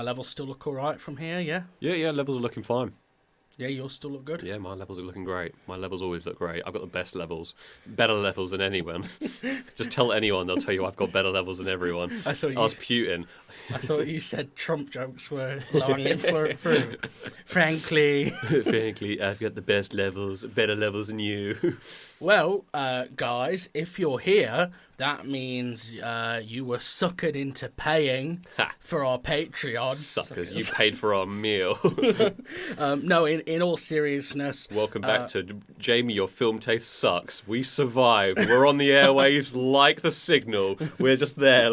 My levels still look all right from here, yeah? Yeah, levels are looking fine. Yeah, yours still look good? Yeah, my levels are looking great. My levels always look great. I've got the best levels. Better levels than anyone. Just tell anyone, they'll tell you I've got better levels than everyone. I thought Ask Putin. you said Trump jokes were long through. Frankly. Frankly, I've got the best levels, better levels than you. Well, guys, if you're here, that means you were suckered into paying Ha. for our Patreon. Suckers, you paid for our meal. No, in all seriousness, Welcome back to Jamie, your film taste sucks. We survived. We're on the airwaves like the signal. We're just there.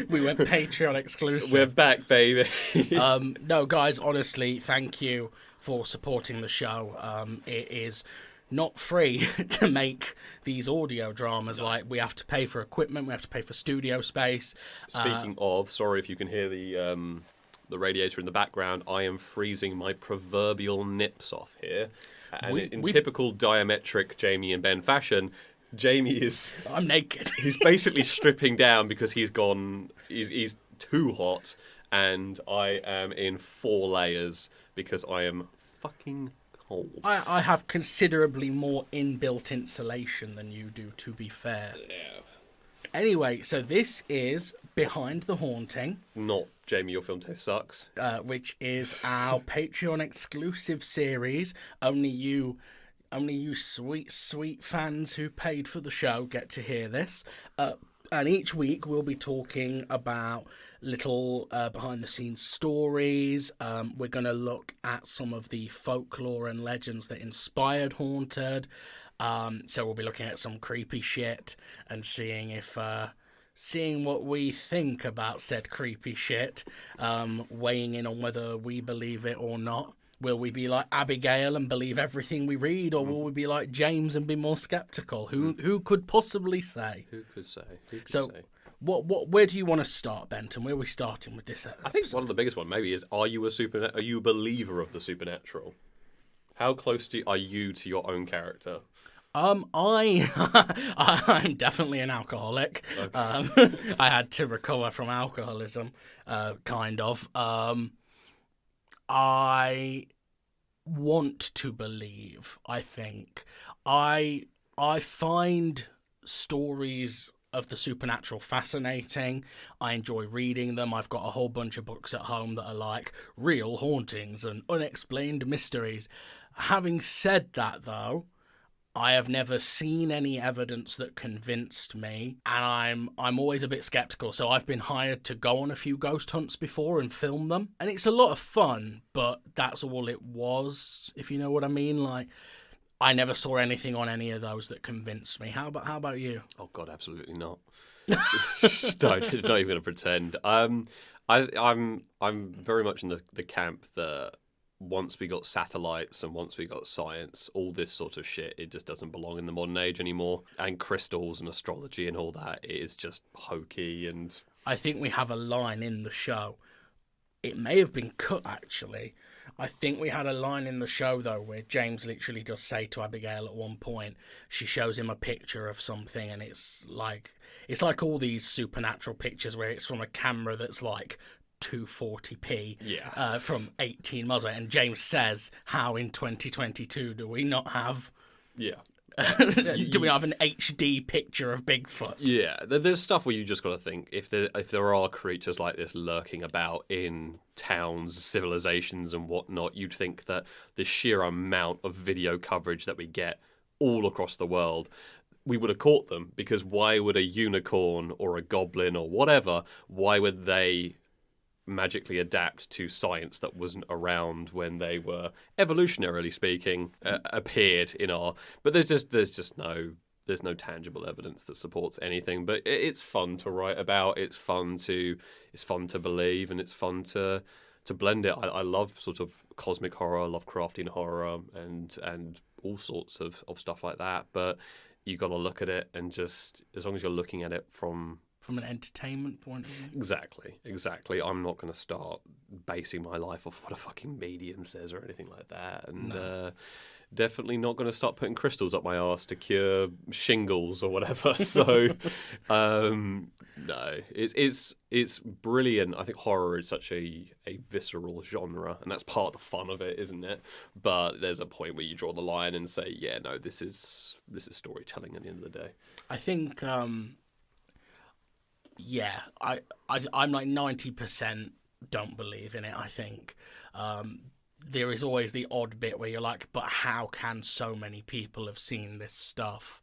we went Patreon exclusive. We're back, baby. No, guys, honestly, thank you for supporting the show. It is not free to make these audio dramas. Like, we have to pay for equipment, we have to pay for studio space. Speaking of, sorry if you can hear the radiator in the background. I am freezing my proverbial nips off here. And in typical diametric Jamie and Ben fashion, Jamie is... I'm naked. He's basically stripping down because he's too hot, and I am in 4 layers because I am fucking cold. I have considerably more inbuilt insulation than you do, to be fair. Yeah. Anyway, so this is Behind the Haunting, Not Jamie, your film taste sucks. which is our Patreon exclusive series. Only you sweet fans who paid for the show get to hear this. And each week we'll be talking about little behind the scenes stories. We're going to look at some of the folklore and legends that inspired Haunted. So we'll be looking at some creepy shit and seeing what we think about said creepy shit, weighing in on whether we believe it or not. Will we be like Abigail and believe everything we read, or will we be like James and be more skeptical? Who could possibly say? Who could say? So, where do you want to start, Benton? Where are we starting with this episode? I think one of the biggest one maybe is: Are you a believer of the supernatural? How close are you to your own character? I'm definitely an alcoholic. Okay. I had to recover from alcoholism, kind of. I want to believe. I think I find stories of the supernatural fascinating. I enjoy reading them. I've got a whole bunch of books at home that are like real hauntings and unexplained mysteries. Having said that, though, I have never seen any evidence that convinced me, and I'm always a bit skeptical. So I've been hired to go on a few ghost hunts before and film them, and it's a lot of fun, but that's all it was, if you know what I mean. Like, I never saw anything on any of those that convinced me. How about you? Oh God, absolutely not. No, not even going to pretend. I'm very much in the camp that once we got satellites and once we got science, all this sort of shit, it just doesn't belong in the modern age anymore. And crystals and astrology and all that, it is just hokey. And I think we have a line in the show. It may have been cut, actually. I think we had a line in the show, though, where James literally does say to Abigail at one point, she shows him a picture of something, and it's like all these supernatural pictures where it's from a camera that's like 240p from 18 miles away. And James says, how in 2022 do we not have... Yeah. Do we have an HD picture of Bigfoot? Yeah, there's stuff where you just got to think, if there are creatures like this lurking about in towns, civilizations and whatnot, you'd think that the sheer amount of video coverage that we get all across the world, we would have caught them, because why would a unicorn or a goblin or whatever, why would they magically adapt to science that wasn't around when they were, evolutionarily speaking, appeared in our... But there's no tangible evidence that supports anything. But it's fun to write about. It's fun to believe, and it's fun to blend it. I love sort of cosmic horror, Lovecraftian horror, and all sorts of stuff like that. But you got to look at it, and just as long as you're looking at it from from an entertainment point of view. Exactly. I'm not going to start basing my life off what a fucking medium says or anything like that. And definitely not going to start putting crystals up my arse to cure shingles or whatever. So, no, it's brilliant. I think horror is such a visceral genre, and that's part of the fun of it, isn't it? But there's a point where you draw the line and say, yeah, no, this is storytelling at the end of the day. I think, yeah, I'm like 90% don't believe in it, I think. There is always the odd bit where you're like, but how can so many people have seen this stuff?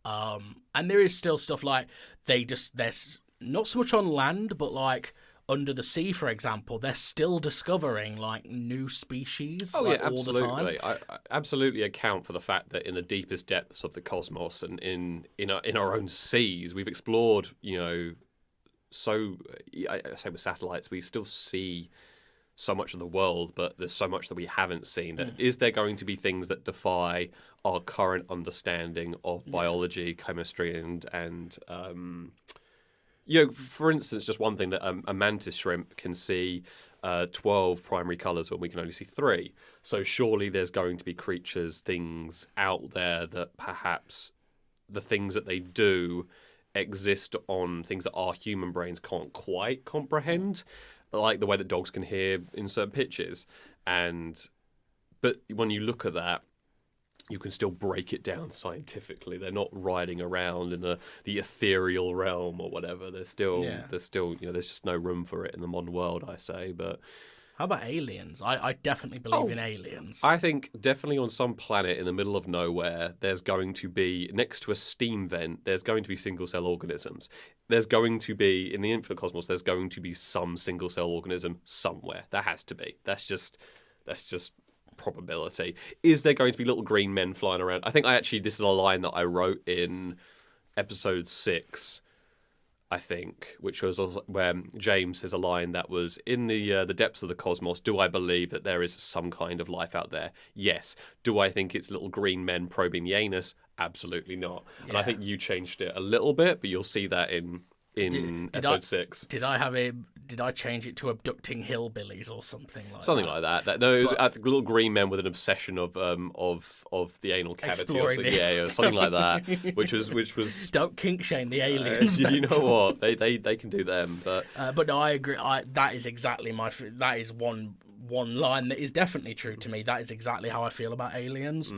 And there is still stuff like there's not so much on land, but like under the sea, for example, they're still discovering like new species all the time. I absolutely account for the fact that in the deepest depths of the cosmos and in our own seas, we've explored, so I say with satellites, we still see so much of the world, but there's so much that we haven't seen. Is there going to be things that defy our current understanding of biology, chemistry, and for instance, just one thing that a mantis shrimp can see 12 primary colours when we can only see 3. So surely there's going to be creatures, things out there that perhaps the things that they do exist on things that our human brains can't quite comprehend. Like the way that dogs can hear in certain pitches. But when you look at that, you can still break it down scientifically. They're not riding around in the ethereal realm or whatever. There's still there's just no room for it in the modern world, I say. But how about aliens? I definitely believe in aliens. I think definitely on some planet in the middle of nowhere, there's going to be, next to a steam vent, there's going to be single-cell organisms. There's going to be, in the infinite cosmos, there's going to be some single-cell organism somewhere. There has to be. That's just probability. Is there going to be little green men flying around? I think this is a line that I wrote in episode 6, I think, which was where James says a line that was, in the depths of the cosmos, do I believe that there is some kind of life out there? Yes. Do I think it's little green men probing the anus? Absolutely not. Yeah. And I think you changed it a little bit, but you'll see that in episode 6. Did I change it to abducting hillbillies or something like that? Something like that. No, it was little green men with an obsession of the anal cavity or something. Yeah, something like that. Which was don't kink shame the aliens. You know what? They can do them, but no, I agree. That is exactly that is one line that is definitely true to me. That is exactly how I feel about aliens.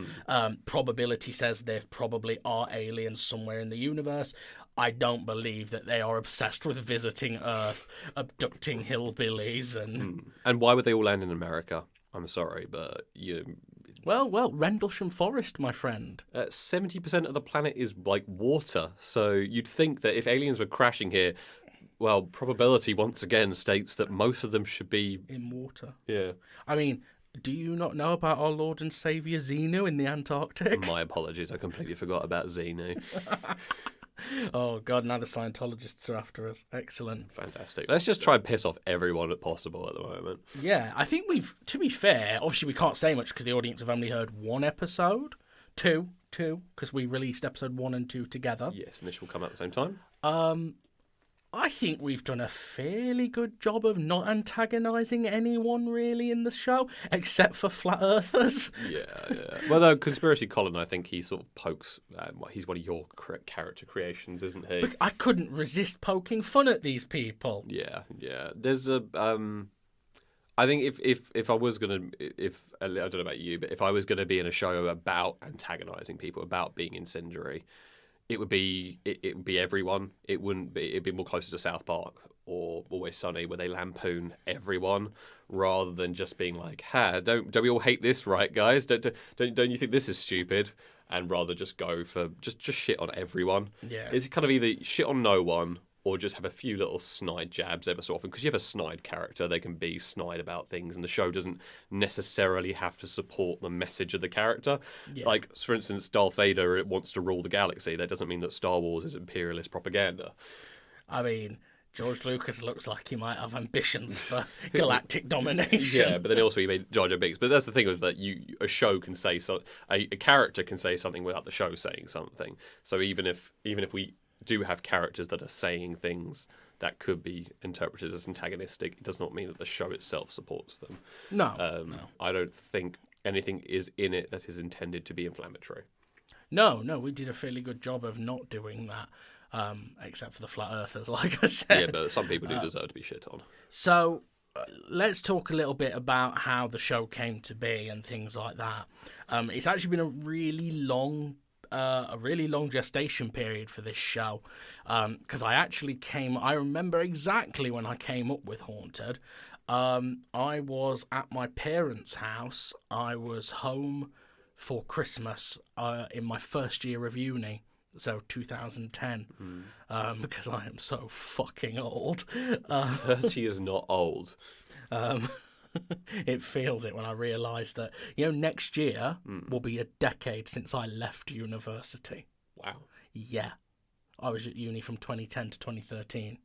Probability says there probably are aliens somewhere in the universe. I don't believe that they are obsessed with visiting Earth, abducting hillbillies, and why would they all land in America? I'm sorry, but Well, Rendlesham Forest, my friend. 70% of the planet is like water, so you'd think that if aliens were crashing here, well, probability once again states that most of them should be in water. Yeah. I mean, do you not know about our Lord and Saviour Xenu in the Antarctic? My apologies, I completely forgot about Xenu. Oh, God, now the Scientologists are after us. Excellent. Fantastic. Let's just try and piss off everyone possible at the moment. Yeah, I think to be fair, obviously we can't say much because the audience have only heard one episode. Two, because we released episode 1 and 2 together. Yes, and this will come out at the same time. I think we've done a fairly good job of not antagonising anyone really in the show, except for flat earthers. Yeah. Well, though, Conspiracy Colin, I think he sort of pokes. He's one of your character creations, isn't he? But I couldn't resist poking fun at these people. Yeah. There's a. I think if I was gonna, I don't know about you, but if I was gonna be in a show about antagonising people, about being incendiary, it would be everyone. It'd be more closer to South Park or Always Sunny, where they lampoon everyone rather than just being like, don't we all hate this, right, guys? Don't you think this is stupid? And rather just go for just shit on everyone. Yeah, it's kind of either shit on no one or just have a few little snide jabs ever so often. Because you have a snide character, they can be snide about things, and the show doesn't necessarily have to support the message of the character. Yeah. Like, for instance, Darth Vader wants to rule the galaxy. That doesn't mean that Star Wars is imperialist propaganda. I mean, George Lucas looks like he might have ambitions for galactic domination. Yeah, but then also he made Jar Jar Binks. But that's the thing, is that a show can say a character can say something without the show saying something. So even if we do have characters that are saying things that could be interpreted as antagonistic, it does not mean that the show itself supports them. No, I don't think anything is in it that is intended to be inflammatory. no, we did a fairly good job of not doing that, except for the flat earthers, like I said. Yeah, but some people do deserve to be shit on. So let's talk a little bit about how the show came to be and things like that. It's actually been a really long gestation period for this show, because I remember exactly when I came up with Haunted. I was at my parents' house. I was home for Christmas in my first year of uni. So 2010, because I am so fucking old. 30 is not old. It feels it when I realise that, next year will be a decade since I left university. Wow. Yeah. I was at uni from 2010 to 2013.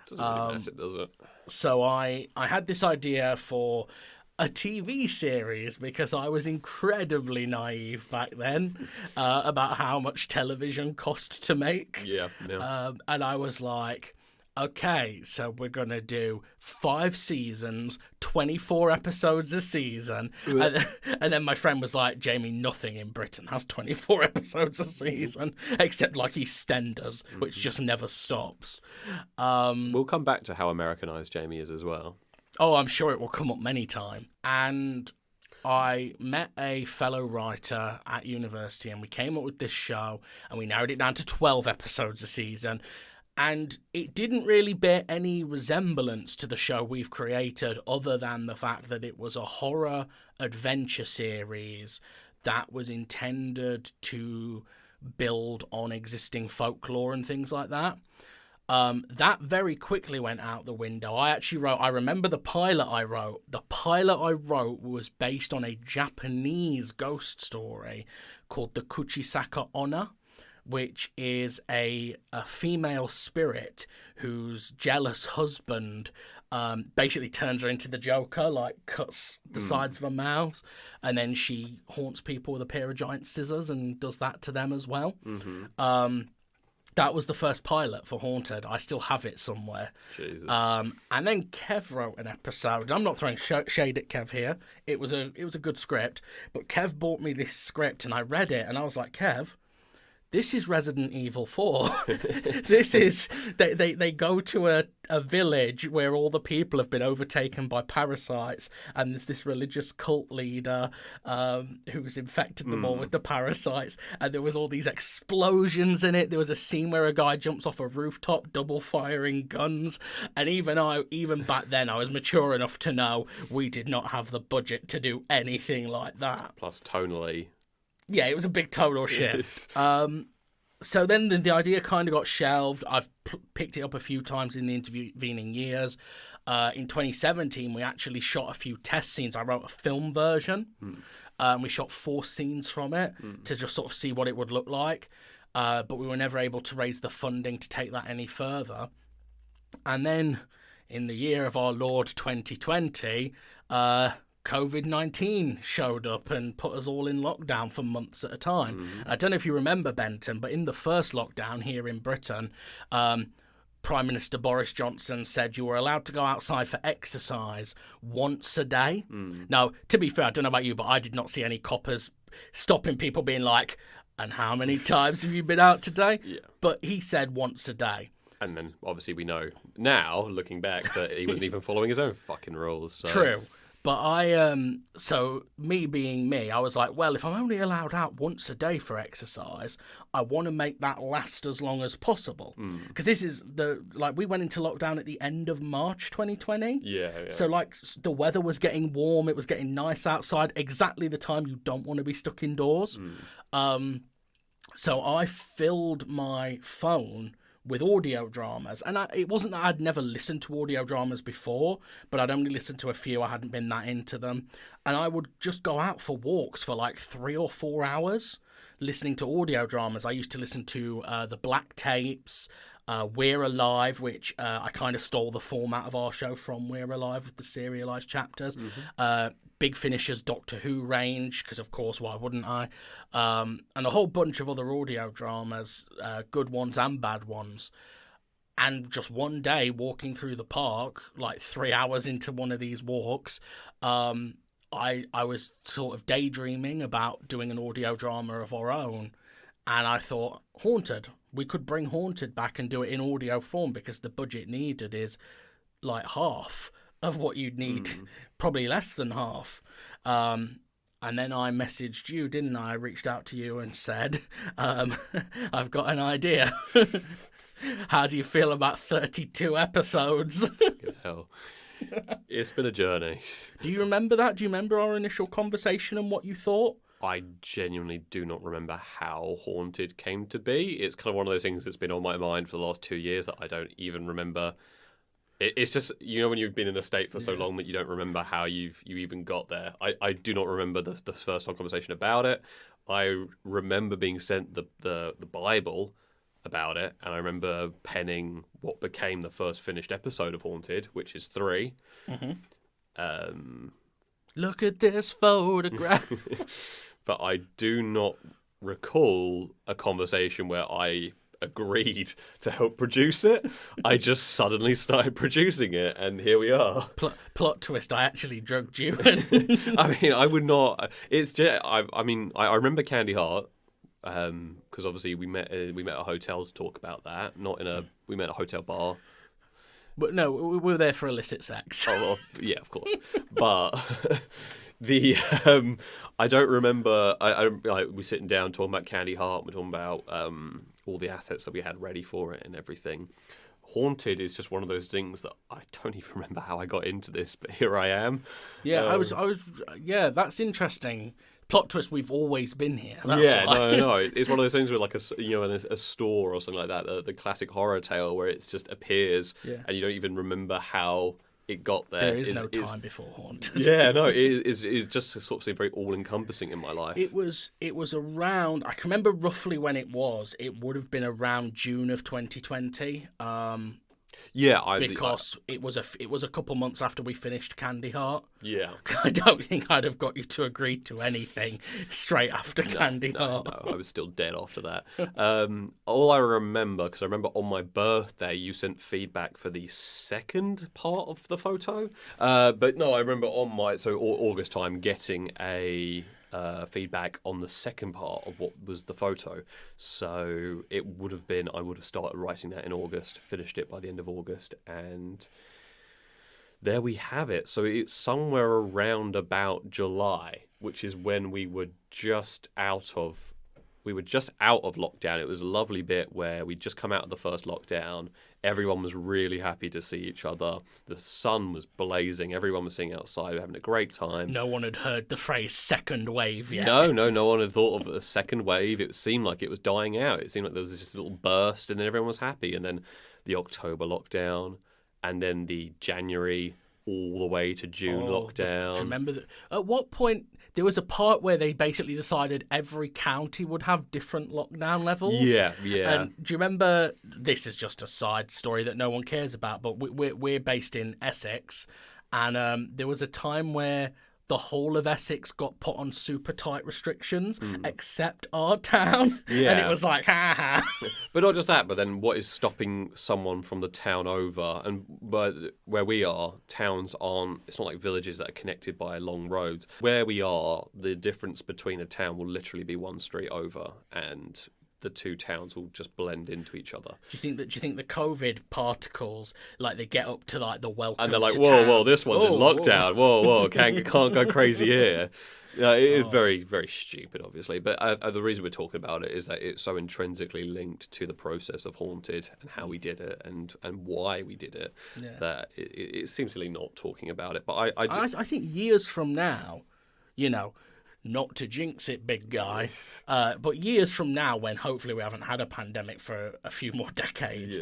Doesn't really matter, does it? So I had this idea for a TV series because I was incredibly naive back then about how much television cost to make. Yeah. And I was like, okay, so we're going to do 5 seasons, 24 episodes a season. And then my friend was like, Jamie, nothing in Britain has 24 episodes a season, except like EastEnders, which just never stops. We'll come back to how Americanized Jamie is as well. Oh, I'm sure it will come up many times. And I met a fellow writer at university and we came up with this show and we narrowed it down to 12 episodes a season. And it didn't really bear any resemblance to the show we've created other than the fact that it was a horror adventure series that was intended to build on existing folklore and things like that. That very quickly went out the window. I remember the pilot I wrote. The pilot I wrote was based on a Japanese ghost story called the Kuchisaka Onna, which is a female spirit whose jealous husband basically turns her into the Joker, like cuts the sides of her mouth, and then she haunts people with a pair of giant scissors and does that to them as well. That was the first pilot for Haunted. I still have it somewhere. Jesus. And then Kev wrote an episode. I'm not throwing shade at Kev here. It was a good script, but Kev bought me this script and I read it and I was like, Kev, this is Resident Evil 4. This is... They go to a village where all the people have been overtaken by parasites, and there's this religious cult leader who's infected them all with the parasites, and there was all these explosions in it. There was a scene where a guy jumps off a rooftop double firing guns, and even back then I was mature enough to know we did not have the budget to do anything like that. Plus tonally... Yeah, it was a big tonal shift. So then the idea kind of got shelved. I've picked it up a few times in the intervening years. In 2017, we actually shot a few test scenes. I wrote a film version. We shot 4 scenes from it to just sort of see what it would look like. But we were never able to raise the funding to take that any further. And then in the year of our Lord 2020... COVID-19 showed up and put us all in lockdown for months at a time. I don't know if you remember, Benton, but in the first lockdown here in Britain, Prime Minister Boris Johnson said you were allowed to go outside for exercise once a day. Now, to be fair, I don't know about you, but I did not see any coppers stopping people being like, and how many times have you been out today? Yeah. But he said once a day. And then, obviously, we know now, looking back, that he wasn't even following his own fucking rules. So. True. But so me being me, I was like, well, if I'm only allowed out once a day for exercise, I want to make that last as long as possible. Because this is we went into lockdown at the end of March 2020. Yeah. So, the weather was getting warm, it was getting nice outside, exactly the time you don't want to be stuck indoors. So I filled my phone with audio dramas, and it wasn't that I'd never listened to audio dramas before, but I'd only listened to a few. I hadn't been that into them, and I would just go out for walks for like 3 or 4 hours listening to audio dramas. I used to listen to the Black Tapes, We're Alive, which I kind of stole the format of our show from We're Alive with the serialized chapters. Big Finish's Doctor Who range, because of course, why wouldn't I? And a whole bunch of other audio dramas, good ones and bad ones. And just one day, walking through the park, like 3 hours into one of these walks, I was sort of daydreaming about doing an audio drama of our own. And I thought, Haunted. We could bring Haunted back and do it in audio form, because the budget needed is like half of what you'd need, probably less than half. And then I messaged you, didn't I? I reached out to you and said, I've got an idea. How do you feel about 32 episodes? Hell, it's been a journey. Do you remember that? Do you remember our initial conversation and what you thought? I genuinely do not remember how Haunted came to be. It's kind of one of those things that's been on my mind for the last 2 years that I don't even remember. It's just, you know, when you've been in a state for so long that you don't remember how you even got there. I do not remember the first time conversation about it. I remember being sent the Bible about it, and I remember penning what became the first finished episode of Haunted, which is 3. Look at this photograph. But I do not recall a conversation where I agreed to help produce it. I just suddenly started producing it, and here we are. Plot twist, I actually drugged you. I mean, I would not. It's just, I mean, I remember Candy Heart, because obviously we met at a hotel to talk about that. We met at a hotel bar. But no, we were there for illicit sex. Oh, well, yeah, of course. But I don't remember. We sitting down talking about Candy Heart. We're talking about all the assets that we had ready for it and everything. Haunted is just one of those things that I don't even remember how I got into this, but here I am. Yeah, I was. Yeah, that's interesting. Plot twist: we've always been here. That's Yeah, why. no. It's one of those things with like a store or something like that. The classic horror tale where it just appears and you don't even remember how it got there. There is no time before Haunted. Yeah, no, it just sort of seemed very all-encompassing in my life. It was around. I can remember roughly when it was. It would have been around June of 2020. Yeah, because it was a couple months after we finished Candy Heart. Yeah, I don't think I'd have got you to agree to anything straight after Candy Heart. No, I was still dead after that. All I remember, because I remember on my birthday you sent feedback for the second part of the photo. But no, I remember on my August time getting a feedback on the second part of what was the photo. So it would have been, I would have started writing that in August, finished it by the end of August, and there we have it. So it's somewhere around about July, which is when we were just out of lockdown. It was a lovely bit where we'd just come out of the first lockdown. Everyone was really happy to see each other. The sun was blazing. Everyone was sitting outside, having a great time. No one had heard the phrase second wave yet. No one had thought of a second wave. It seemed like it was dying out. It seemed like there was this little burst, and then everyone was happy. And then the October lockdown, and then the January all the way to June lockdown. Do you remember that? At what point there was a part where they basically decided every county would have different lockdown levels? Yeah. And do you remember? This is just a side story that no one cares about, but we're based in Essex, and there was a time where the whole of Essex got put on super tight restrictions, except our town. Yeah. And it was like, ha ha. But not just that, but then what is stopping someone from the town over? And where we are, towns aren't, it's not like villages that are connected by long roads. Where we are, the difference between a town will literally be one street over, and the two towns will just blend into each other. Do you think the COVID particles, like, they get up to like the welcome And they're like, to whoa, town? whoa, this one's in lockdown. Whoa, can't go crazy here. Yeah, it is very, very stupid, obviously. But the reason we're talking about it is that it's so intrinsically linked to the process of Haunted and how we did it and why we did it that it seems silly not talking about it. But I think years from now, you know, not to jinx it, big guy, but years from now, when hopefully we haven't had a pandemic for a few more decades,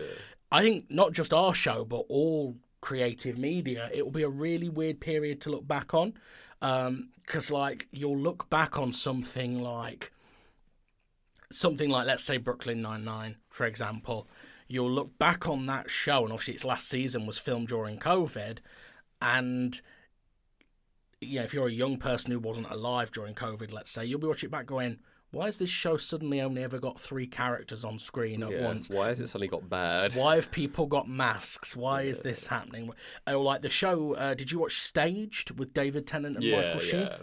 I think not just our show, but all creative media, it will be a really weird period to look back on. Because, like, you'll look back on something like, let's say, Brooklyn Nine-Nine, for example. you'll look back on that show, and obviously its last season was filmed during COVID, and if you're a young person who wasn't alive during COVID, let's say, you'll be watching it back going, why has this show suddenly only ever got 3 characters on screen at once? Why has it suddenly got bad? Why have people got masks? Why is this happening? Or like the show, did you watch Staged with David Tennant and Michael Sheen? Yeah.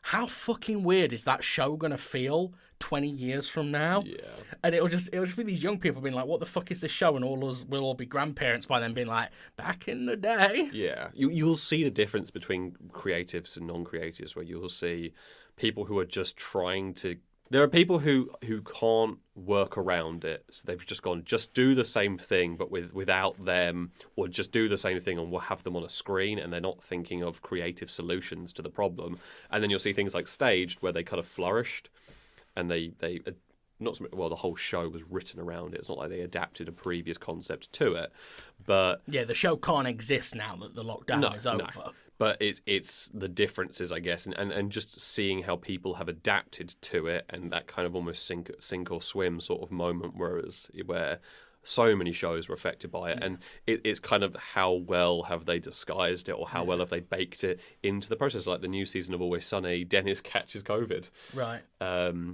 How fucking weird is that show going to feel 20 years from now? Yeah. And it'll just be these young people being like, what the fuck is this show? And we'll all be grandparents by then being like, back in the day. Yeah. You'll see the difference between creatives and non-creatives, where you'll see people who are just trying to... There are people who can't work around it, so they've just gone, just do the same thing, but without them, or just do the same thing and we'll have them on a screen, and they're not thinking of creative solutions to the problem. And then you'll see things like Staged, where they kind of flourished, and they not so much, well, the whole show was written around it. It's not like they adapted a previous concept to it, but yeah, the show can't exist now that the lockdown is over. No. But it's the differences, I guess, and just seeing how people have adapted to it, and that kind of almost sink or swim sort of moment, where so many shows were affected by it, and it's kind of how well have they disguised it, or how well have they baked it into the process. Like the new season of Always Sunny, Dennis catches COVID. Right.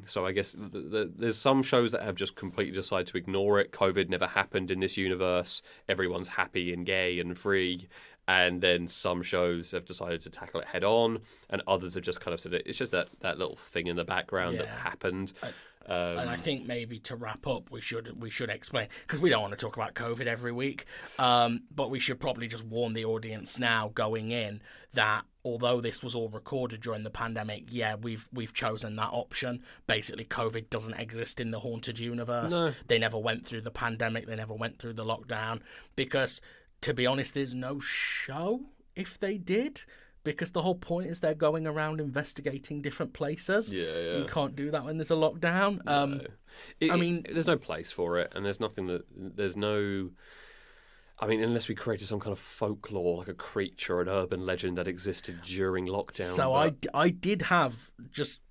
So I guess there's some shows that have just completely decided to ignore it. COVID never happened in this universe. Everyone's happy and gay and free. And then some shows have decided to tackle it head on, and others have just kind of said it's just that little thing in the background that happened. And I think maybe to wrap up, we should explain, because we don't want to talk about COVID every week, but we should probably just warn the audience now going in that although this was all recorded during the pandemic, we've chosen that option. Basically, COVID doesn't exist in the Haunted universe. No. They never went through the pandemic. They never went through the lockdown, because, to be honest, there's no show if they did. Because the whole point is they're going around investigating different places. Yeah. You can't do that when there's a lockdown. No. I mean, there's no place for it, and there's no... I mean, unless we created some kind of folklore, like a creature, an urban legend that existed during lockdown. So I did have, just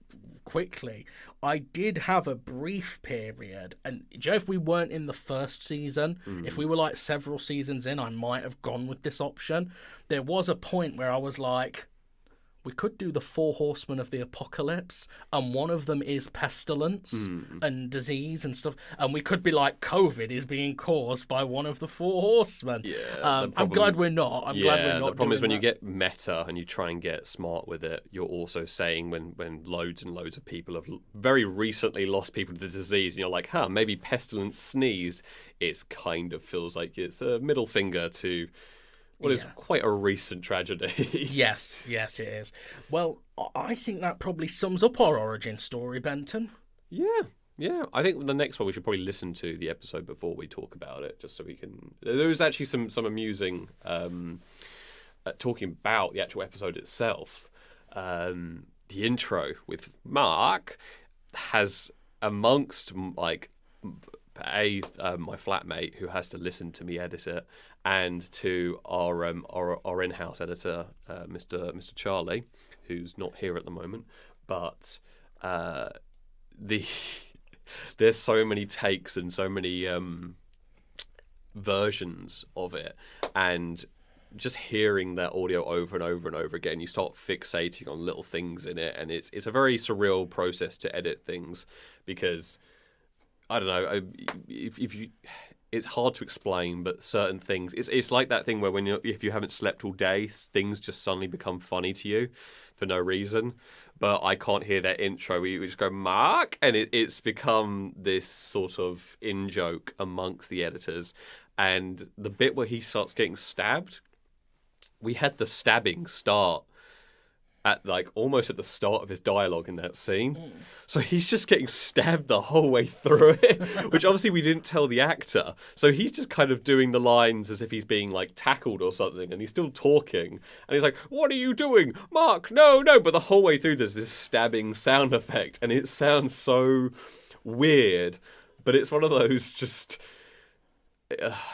quickly, I did have a brief period, and if we weren't in the first season, if we were like several seasons in, I might have gone with this option. There was a point where I was like, we could do the 4 horsemen of the apocalypse, and one of them is pestilence and disease and stuff, and we could be like, COVID is being caused by one of the 4 horsemen. Yeah, I'm glad we're not. I'm glad we're not. The problem is when that. you get meta and you try and get smart with it, you're also saying when loads and loads of people have very recently lost people to the disease, and you're like, maybe pestilence sneezed. It kind of feels like it's a middle finger to... Well, it's quite a recent tragedy. Yes, it is. Well, I think that probably sums up our origin story, Benton. Yeah. I think the next one we should probably listen to the episode before we talk about it, just so we can... There was actually some amusing talking about the actual episode itself. The intro with Mark has, amongst my flatmate who has to listen to me edit it, and to our in-house editor, Mr. Charlie, who's not here at the moment, but there's so many takes and so many versions of it, and just hearing that audio over and over and over again, you start fixating on little things in it, and it's a very surreal process to edit things, because I don't know if you. It's hard to explain, but certain things... It's like that thing where if you haven't slept all day, things just suddenly become funny to you for no reason. But I can't hear that intro. We just go, Mark! And it's become this sort of in-joke amongst the editors. And the bit where he starts getting stabbed, we had the stabbing start at almost at the start of his dialogue in that scene. So he's just getting stabbed the whole way through it, which obviously we didn't tell the actor. So he's just kind of doing the lines as if he's being tackled or something, and he's still talking. And he's like, what are you doing? Mark, no. But the whole way through there's this stabbing sound effect, and it sounds so weird, but it's one of those just...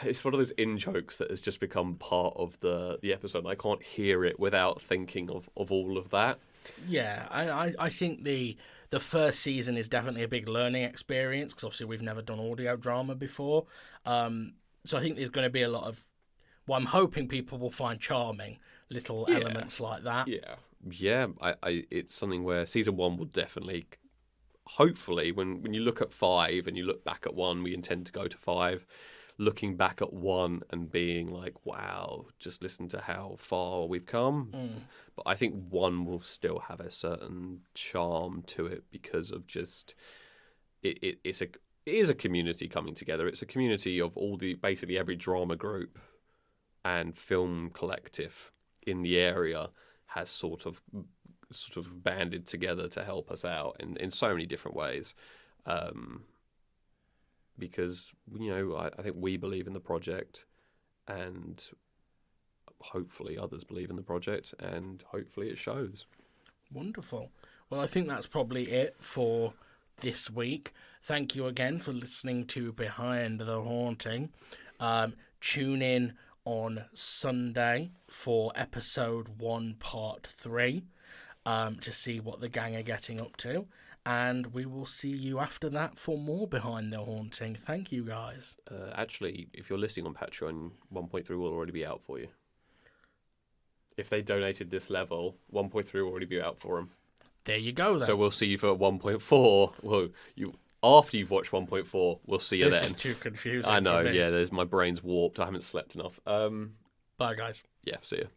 it's one of those in-jokes that has just become part of the episode. I can't hear it without thinking of all of that. Yeah, I think the the first season is definitely a big learning experience because obviously we've never done audio drama before. So I think there's going to be a lot of, well, I'm hoping people will find charming little elements like that. Yeah. It's something where season 1 will definitely, hopefully, when you look at 5 and you look back at 1, we intend to go to 5. Looking back at 1 and being like, wow, just listen to how far we've come. But I think 1 will still have a certain charm to it because of just it is a community coming together. It's a community of basically every drama group and film collective in the area has sort of banded together to help us out in so many different ways. Because, I think we believe in the project, and hopefully others believe in the project, and hopefully it shows. Wonderful. Well, I think that's probably it for this week. Thank you again for listening to Behind the Haunting. Tune in on Sunday for episode 1, part 3, to see what the gang are getting up to. And we will see you after that for more Behind the Haunting. Thank you, guys. Actually, if you're listening on Patreon, 1.3 will already be out for you. If they donated this level, 1.3 will already be out for them. There you go, then. So we'll see you for 1.4. Well, after you've watched 1.4, we'll see you then. This is too confusing. I know, for me. yeah. My brain's warped. I haven't slept enough. Bye, guys. Yeah, see you.